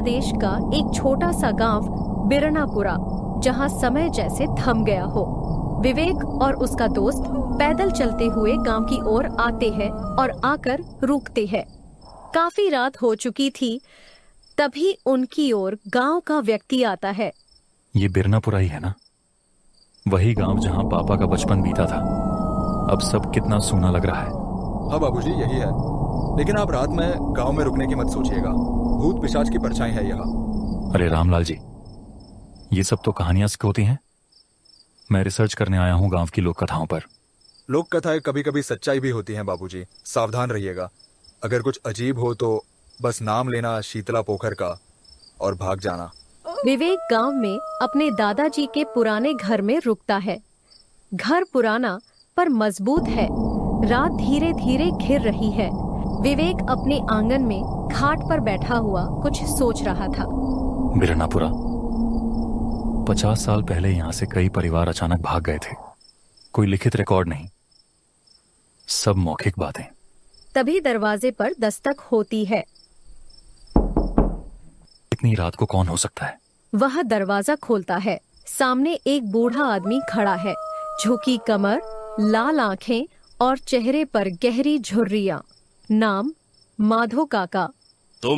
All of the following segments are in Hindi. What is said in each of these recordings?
प्रदेश का एक छोटा सा गांव बिरनापुरा, जहां समय जैसे थम गया हो। विवेक और उसका दोस्त पैदल चलते हुए गांव की ओर आते हैं और आकर रुकते हैं। काफी रात हो चुकी थी, तभी उनकी ओर गांव का व्यक्ति आता है। ये बिरनापुरा ही है ना? वही गांव जहां पापा का बचपन बीता था। अब सब कितना सूना लग रहा है। हाँ बाबूजी, यही है। लेकिन आप रात में गांव में रुकने की मत सोचिएगा। भूत पिशाच की परछाई है यहाँ। अरे रामलाल जी, ये सब तो कहानियां सिखाती हैं। मैं रिसर्च करने आया हूँ गांव की लोक कथाओं पर। लोक कथाएं कभी कभी सच्चाई भी होती हैं बाबूजी, सावधान रहिएगा। अगर कुछ अजीब हो तो बस नाम लेना शीतला पोखर का और भाग जाना। विवेक गांव में अपने दादाजी के पुराने घर में रुकता है। घर पुराना पर मजबूत है। रात धीरे धीरे घिर रही है। विवेक अपने आंगन में खाट पर बैठा हुआ कुछ सोच रहा था। बिरनापुरा, 50 साल पहले यहाँ से कई परिवार अचानक भाग गए थे। कोई लिखित रिकॉर्ड नहीं, सब मौखिक बातें। तभी दरवाजे पर दस्तक होती है। इतनी रात को कौन हो सकता है? वह दरवाजा खोलता है। सामने एक बूढ़ा आदमी खड़ा है। झुकी कमर, लाल आंखें और चेहरे पर गहरी झुर्रियां। नाम माधो काका। तुम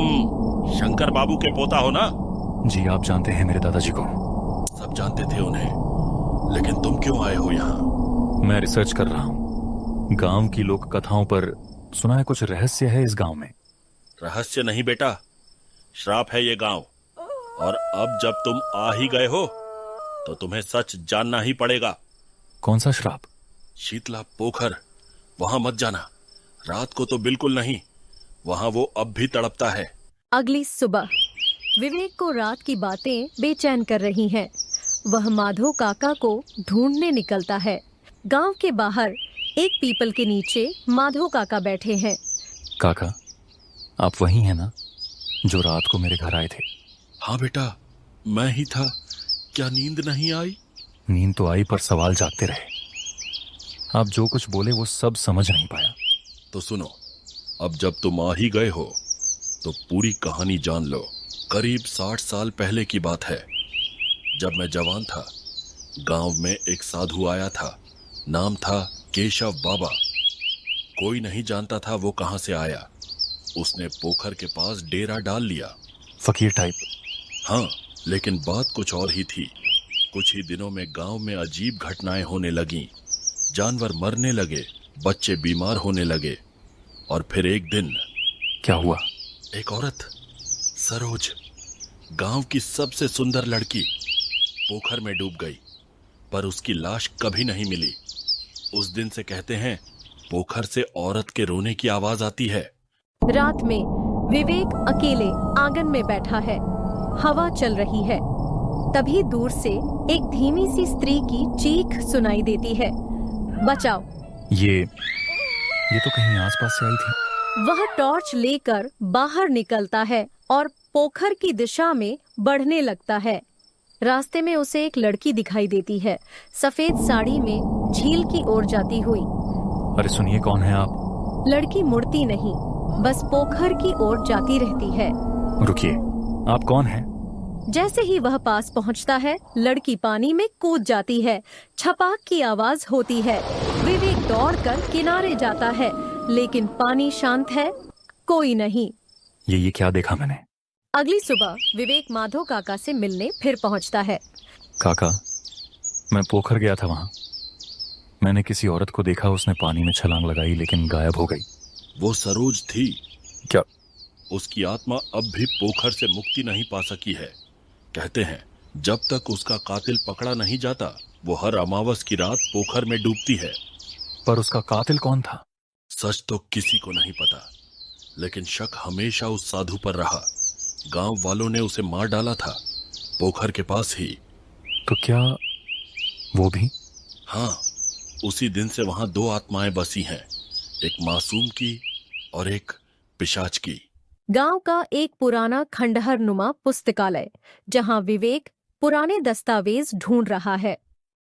शंकर बाबू के पोता हो ना? जी, आप जानते हैं मेरे दादाजी को। सब जानते थे उन्हें, लेकिन तुम क्यों आए हो यहाँ? मैं रिसर्च कर रहा हूँ। गांव की लोक कथाओं पर सुना है कुछ रहस्य है इस गांव में। रहस्य नहीं बेटा, श्राप है ये गांव। और अब जब तुम आ ही गए हो तो तुम्हें सच जानना ही पड़ेगा। कौन सा श्राप? शीतला पोखर, वहां मत जाना। रात को तो बिल्कुल नहीं, वहां वो अब भी तड़पता है। अगली सुबह विवेक को रात की बातें बेचैन कर रही हैं। वह माधो काका को ढूंढने निकलता है। गांव के बाहर एक पीपल के नीचे माधो काका बैठे हैं। काका, आप वही हैं ना जो रात को मेरे घर आए थे? हाँ बेटा, मैं ही था। क्या नींद नहीं आई? नींद तो आई, पर सवाल जागते रहे। आप जो कुछ बोले वो सब समझ नहीं पाया। तो सुनो, अब जब तुम आ ही गए हो तो पूरी कहानी जान लो। करीब 60 साल पहले की बात है। जब मैं जवान था, गांव में एक साधु आया था। नाम था केशव बाबा। कोई नहीं जानता था वो कहां से आया। उसने पोखर के पास डेरा डाल लिया। फकीर टाइप? हाँ, लेकिन बात कुछ और ही थी। कुछ ही दिनों में गांव में अजीब घटनाएं होने लगीं। जानवर मरने लगे, बच्चे बीमार होने लगे। और फिर एक दिन क्या हुआ? एक औरत, सरोज, गांव की सबसे सुंदर लड़की, पोखर में डूब गई। पर उसकी लाश कभी नहीं मिली। उस दिन से कहते हैं पोखर से औरत के रोने की आवाज आती है। रात में विवेक अकेले आंगन में बैठा है। हवा चल रही है। तभी दूर से एक धीमी सी स्त्री की चीख सुनाई देती है, बचाओ। ये तो कहीं आसपास से आई थी। वह टॉर्च लेकर बाहर निकलता है और पोखर की दिशा में बढ़ने लगता है। रास्ते में उसे एक लड़की दिखाई देती है, सफेद साड़ी में झील की ओर जाती हुई। अरे सुनिए, कौन है आप? लड़की मुड़ती नहीं, बस पोखर की ओर जाती रहती है। रुकिए, आप कौन हैं? जैसे ही वह पास पहुंचता है, लड़की पानी में कूद जाती है। छपाक की आवाज होती है। विवेक दौड़कर किनारे जाता है, लेकिन पानी शांत है, कोई नहीं। ये क्या देखा मैंने? अगली सुबह विवेक माधो काका से मिलने फिर पहुंचता है। काका, मैं पोखर गया था। वहां मैंने किसी औरत को देखा। उसने पानी में छलांग लगाई लेकिन गायब हो गई। वो सरोज थी। क्या? उसकी आत्मा अब भी पोखर से मुक्ति नहीं पा सकी है। कहते हैं जब तक उसका कातिल पकड़ा नहीं जाता, वो हर अमावस की रात पोखर में डूबती है। पर उसका कातिल कौन था? सच तो किसी को नहीं पता, लेकिन शक हमेशा उस साधु पर रहा। गांव वालों ने उसे मार डाला था, पोखर के पास ही। तो क्या वो भी? हाँ, उसी दिन से वहां 2 आत्माएं बसी हैं, एक मासूम की और एक पिशाच की। गांव का एक पुराना खंडहर नुमा पुस्तकालय, जहां विवेक पुराने दस्तावेज ढूंढ रहा है।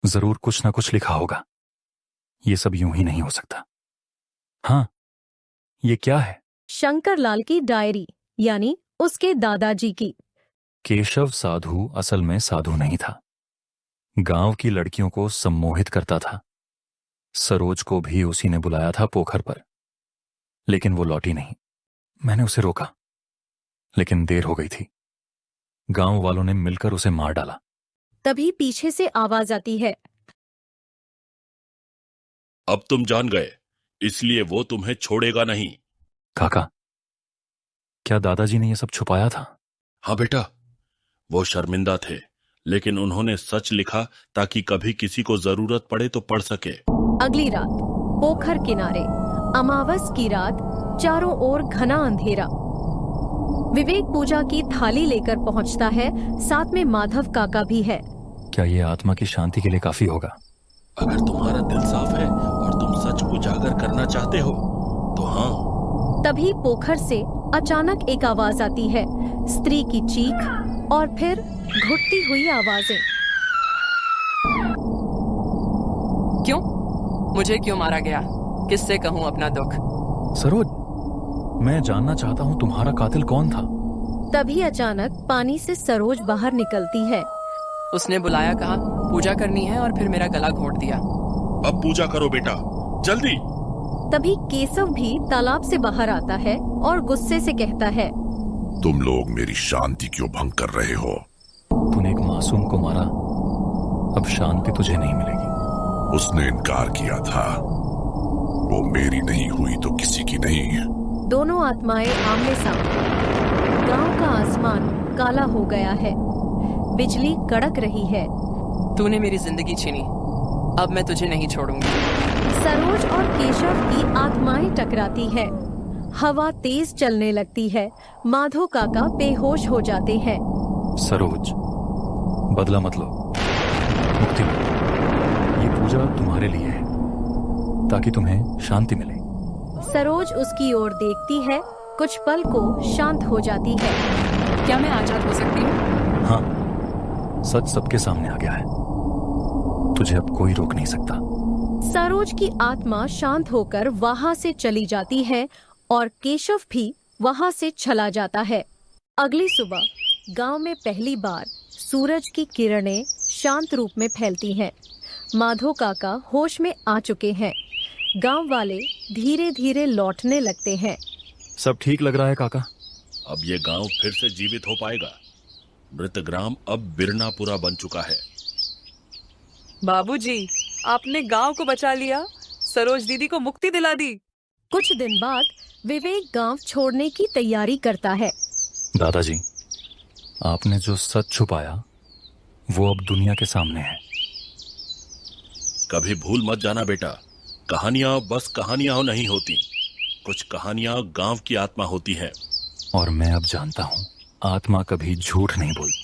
जरूर कुछ ना कुछ लिखा होगा। ये सब यूं ही नहीं हो सकता। हाँ, ये क्या है? शंकर लाल की डायरी, यानी उसके दादाजी की। केशव साधु असल में साधु नहीं था। गांव की लड़कियों को सम्मोहित करता था। सरोज को भी उसी ने बुलाया था पोखर पर, लेकिन वो लौटी नहीं। मैंने उसे रोका, लेकिन देर हो गई थी। गांव वालों ने मिलकर उसे मार डाला। तभी पीछे से आवाज आती है, अब तुम जान गए, इसलिए वो तुम्हें छोड़ेगा नहीं। काका, क्या दादाजी ने यह सब छुपाया था? हाँ बेटा, वो शर्मिंदा थे, लेकिन उन्होंने सच लिखा ताकि कभी किसी को जरूरत पड़े तो पढ़ सके। अगली रात पोखर किनारे, अमावस की रात, चारों ओर घना अंधेरा। विवेक पूजा की थाली लेकर पहुंचता है, साथ में माधव काका भी है। क्या ये आत्मा की शांति के लिए काफी होगा? अगर तुम्हारा दिल साफ है और तुम सच उजागर करना चाहते हो तो हाँ। तभी पोखर से अचानक एक आवाज आती है, स्त्री की चीख और फिर घुटती हुई आवाजें। क्यों? मुझे क्यों मारा गया? किससे कहूँ अपना दुख? सरोज, मैं जानना चाहता हूँ तुम्हारा कातिल कौन था? तभी अचानक पानी से सरोज बाहर निकलती है। उसने बुलाया, कहा पूजा करनी है और फिर मेरा गला घोट दिया। अब पूजा करो बेटा, जल्दी। तभी केशव भी तालाब से बाहर आता है और गुस्से से कहता है, तुम लोग मेरी शांति क्यों भंग कर रहे हो? तूने एक मासूम को मारा, अब शांति तुझे नहीं मिलेगी। उसने इनकार किया था, वो मेरी नहीं हुई तो किसी की नहीं। दोनों आत्माएं आमने सामने। गांव का आसमान काला हो गया है, बिजली कड़क रही है। तूने मेरी जिंदगी छीनी, अब मैं तुझे नहीं छोड़ूंगी। सरोज और केशव की आत्माएं टकराती है, हवा तेज चलने लगती है। माधव काका बेहोश हो जाते हैं। सरोज, बदला मत लो, मुक्ति लो। ये पूजा तुम्हारे लिए है, ताकि तुम्हें शांति मिले। सरोज उसकी ओर देखती है, कुछ पल को शांत हो जाती है। क्या मैं आजाद हो सकती हूँ? हाँ, सच सबके सामने आ गया है, तुझे अब कोई रोक नहीं सकता। सरोज की आत्मा शांत होकर वहां से चली जाती है और केशव भी वहां से चला जाता है। अगली सुबह गांव में पहली बार सूरज की किरणें शांत रूप में फैलती हैं। माधव काका होश में आ चुके हैं। गांव वाले धीरे धीरे लौटने लगते हैं। सब ठीक लग रहा है काका? अब ये गांव फिर से जीवित हो पाएगा। मृत ग्राम अब बिरनापुरा बन चुका है। बाबूजी, आपने गांव को बचा लिया, सरोज दीदी को मुक्ति दिला दी। कुछ दिन बाद विवेक गांव छोड़ने की तैयारी करता है। दादाजी, आपने जो सच छुपाया वो अब दुनिया के सामने है। कभी भूल मत जाना बेटा, कहानियां बस कहानियां नहीं होती, कुछ कहानियां गांव की आत्मा होती है। और मैं अब जानता हूँ, आत्मा कभी झूठ नहीं बोलती।